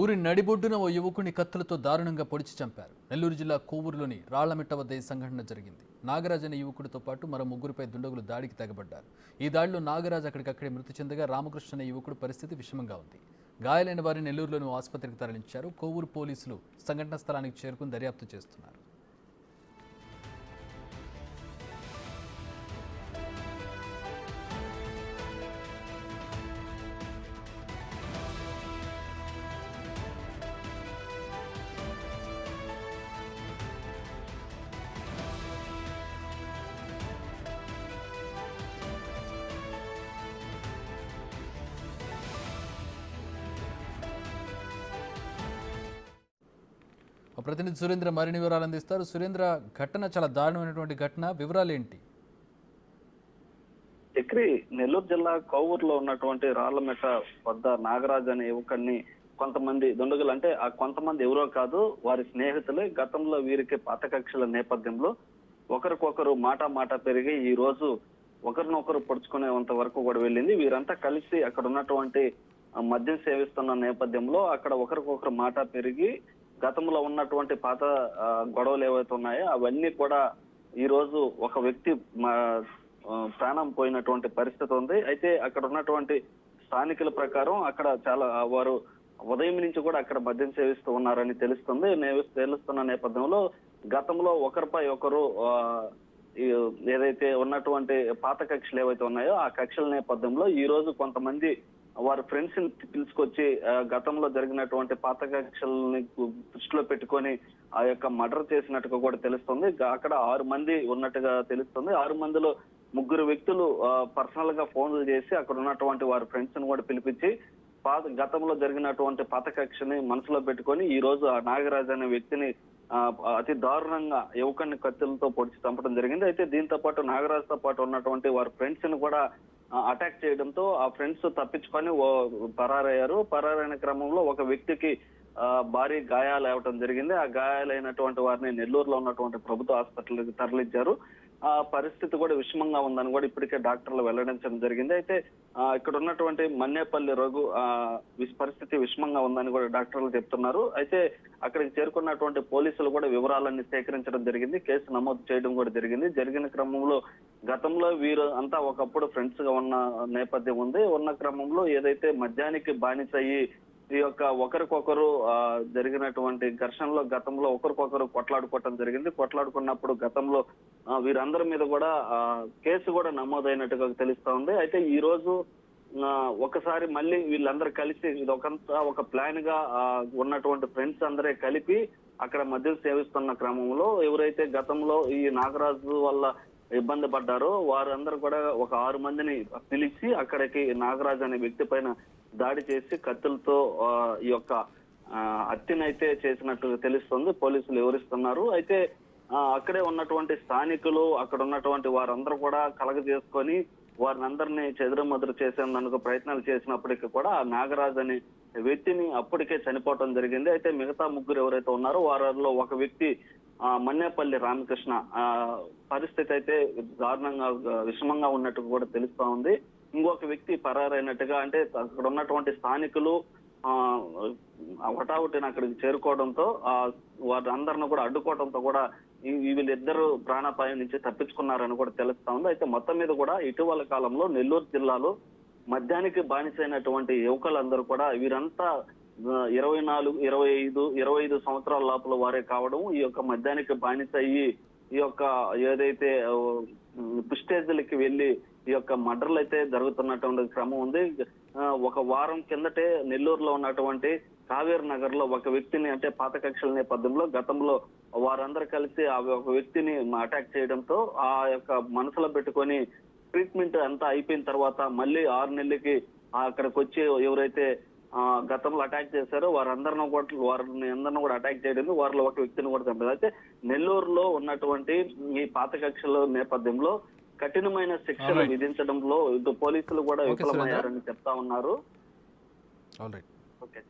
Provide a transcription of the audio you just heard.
ఊరి నడిబొడ్డున ఓ యువకుని కత్తులతో దారుణంగా పొడిచి చంపారు. నెల్లూరు జిల్లా కోవూరులోని రాళ్లమిట్ట వద్ద ఈ సంఘటన జరిగింది. నాగరాజ్ అనే యువకుడితో పాటు మరో ముగ్గురిపై దుండగులు దాడికి తెగబడ్డారు. ఈ దాడిలో నాగరాజ్ అక్కడికక్కడే మృతి చెందగా రామకృష్ణ అనే యువకుడు పరిస్థితి విషమంగా ఉంది. గాయాలైన వారిని నెల్లూరులోని ఆసుపత్రికి తరలించారు. కోవూరు పోలీసులు సంఘటన స్థలానికి చేరుకుని దర్యాప్తు చేస్తున్నారు. ప్రతినిధి సురేంద్ర మరిన్ని వివరాలు అందిస్తారు. సురేంద్ర, ఘటన చాలా దారుణమైనటువంటి ఘటన, వివరాలు ఏంటి? చక్రి, నెల్లూరు జిల్లా కోవూరులో ఉన్నటువంటి రాళ్లమెట వద్ద నాగరాజ్ అనే యువకుడిని కొంతమంది దుండగులు, అంటే ఆ కొంతమంది ఎవరో కాదు, వారి స్నేహితులే. గతంలో వీరికి పాత కక్షల నేపథ్యంలో ఒకరికొకరు మాట పెరిగి ఈ రోజు ఒకరినొకరు పొడుచుకునేంత వరకు కూడా వెళ్ళింది. వీరంతా కలిసి అక్కడ ఉన్నటువంటి మద్యం సేవిస్తున్న నేపథ్యంలో అక్కడ ఒకరికొకరు మాట పెరిగి గతంలో ఉన్నటువంటి పాత గొడవలు ఏవైతే ఉన్నాయో అవన్నీ కూడా ఈ రోజు ఒక వ్యక్తి ప్రాణం పోయినటువంటి పరిస్థితి ఉంది. అయితే అక్కడ ఉన్నటువంటి స్థానికుల ప్రకారం అక్కడ చాలా వారు ఉదయం నుంచి కూడా అక్కడ మద్యం సేవిస్తూ ఉన్నారని తెలుస్తుంది. తెలుస్తున్న నేపథ్యంలో గతంలో ఒకరిపై ఒకరు ఏదైతే ఉన్నటువంటి పాత కక్షలు ఏవైతే ఉన్నాయో ఆ కక్షల నేపథ్యంలో ఈ రోజు కొంతమంది వారి ఫ్రెండ్స్ ని పిలుచుకొచ్చి గతంలో జరిగినటువంటి పాత కక్షల్ని దృష్టిలో పెట్టుకొని ఆ యొక్క మర్డర్ చేసినట్టుగా కూడా తెలుస్తుంది. అక్కడ 6 మంది ఉన్నట్టుగా తెలుస్తుంది. 6 మందిలో 3 వ్యక్తులు పర్సనల్ గా ఫోన్లు చేసి అక్కడ ఉన్నటువంటి వారి ఫ్రెండ్స్ ని కూడా పిలిపించి గతంలో జరిగినటువంటి పాత కక్షని మనసులో పెట్టుకొని ఈ రోజు ఆ నాగరాజ్ అనే వ్యక్తిని అతి దారుణంగా యువకుని కత్తులతో పొడిచి చంపడం జరిగింది. అయితే దీంతో పాటు నాగరాజ్ తో పాటు ఉన్నటువంటి వారి ఫ్రెండ్స్ ని కూడా అటాక్ చేయడంతో ఆ ఫ్రెండ్స్ తప్పించుకొని పరారయ్యారు. పరారైన క్రమంలో ఒక వ్యక్తికి భారీ గాయాలు అవ్వటం జరిగింది. ఆ గాయాలైనటువంటి వారిని నెల్లూరులో ఉన్నటువంటి ప్రభుత్వ హాస్పిటల్కి తరలించారు. ఆ పరిస్థితి కూడా విషమంగా ఉందని కూడా ఇప్పటికే డాక్టర్లు వెల్లడించడం జరిగింది. అయితే ఇక్కడ ఉన్నటువంటి మన్నేపల్లి రఘు పరిస్థితి విషమంగా ఉందని కూడా డాక్టర్లు చెప్తున్నారు. అయితే అక్కడికి చేరుకున్నటువంటి పోలీసులు కూడా వివరాలన్నీ సేకరించడం జరిగింది. కేసు నమోదు చేయడం కూడా జరిగింది. జరిగిన క్రమంలో గతంలో వీరు అంతా ఒకప్పుడు ఫ్రెండ్స్ గా ఉన్న నేపథ్యం ఉంది. ఉన్న క్రమంలో ఏదైతే మద్యానికి బానిస అయ్యి ఈ యొక్క ఒకరికొకరు జరిగినటువంటి ఘర్షణలో గతంలో ఒకరికొకరు కొట్లాడుకోవటం జరిగింది. కొట్లాడుకున్నప్పుడు గతంలో వీరందరి మీద కూడా కేసు కూడా నమోదైనట్టుగా తెలుస్తా ఉంది. అయితే ఈ రోజు ఒకసారి మళ్ళీ వీళ్ళందరూ కలిసి ఇదొకంతా ఒక ప్లాన్ గా ఉన్నటువంటి ఫ్రెండ్స్ అందరే కలిపి అక్కడ మద్యం సేవిస్తున్న క్రమంలో ఎవరైతే గతంలో ఈ నాగరాజు వల్ల ఇబ్బంది పడ్డారో వారందరూ కూడా ఒక 6 మందిని పిలిచి అక్కడికి నాగరాజు అనే వ్యక్తి పైన దాడి చేసి కత్తులతో ఈ యొక్క హత్యనైతే చేసినట్టు తెలుస్తుంది. పోలీసులు వివరిస్తున్నారు. అయితే అక్కడే ఉన్నటువంటి స్థానికులు అక్కడ ఉన్నటువంటి వారందరూ కూడా కలగజేసుకొని వారిని అందరినీ చెదురుమదురు చేసేందుకు ప్రయత్నాలు చేసినప్పటికీ కూడా ఆ నాగరాజ్ అనే వ్యక్తిని అప్పటికే చనిపోవటం జరిగింది. అయితే మిగతా 3 ఎవరైతే ఉన్నారో వారిలో ఒక వ్యక్తి మన్నేపల్లి రామకృష్ణ పరిస్థితి అయితే దారుణంగా విషమంగా ఉన్నట్టు కూడా తెలుస్తా ఉంది. ఇంకొక వ్యక్తి పరారైనట్టుగా, అంటే అక్కడ ఉన్నటువంటి స్థానికులు హఠావుటిని అక్కడికి చేరుకోవడంతో వారందరిని కూడా అడ్డుకోవడంతో కూడా వీళ్ళిద్దరు ప్రాణాపాయం నుంచి తప్పించుకున్నారని కూడా తెలుస్తా ఉంది. అయితే మొత్తం మీద కూడా ఇటీవల కాలంలో నెల్లూరు జిల్లాలో మద్యానికి బానిసైనటువంటి యువకులందరూ కూడా వీరంతా 24, 25 సంవత్సరాల లోపల వారే కావడం, ఈ యొక్క మద్యానికి బానిస అయ్యి ఈ యొక్క ఏదైతే స్టేజ్లకి వెళ్ళి ఈ యొక్క మర్డర్లు అయితే జరుగుతున్నటువంటి క్రమం ఉంది. ఒక వారం కిందటే నెల్లూరులో ఉన్నటువంటి కావేరు నగర్ లో ఒక వ్యక్తిని, అంటే పాత కక్షల నేపథ్యంలో గతంలో వారందరూ కలిసి ఆ ఒక వ్యక్తిని అటాక్ చేయడంతో ఆ యొక్క మనసులో పెట్టుకొని ట్రీట్మెంట్ అంతా అయిపోయిన తర్వాత మళ్ళీ 6 నెలలకి అక్కడికి వచ్చి ఎవరైతే గతంలో అటాక్ చేశారో వారిని అందరినీ కూడా అటాక్ చేయడం, వారిలో ఒక వ్యక్తిని కూడా చంపారు. అయితే నెల్లూరులో ఉన్నటువంటి ఈ పాత కక్షల నేపథ్యంలో కఠినమైన శిక్షలు విధించడంలో ఇటు పోలీసులు కూడా విఫలమయ్యారని చెప్తా ఉన్నారు. ఓకే.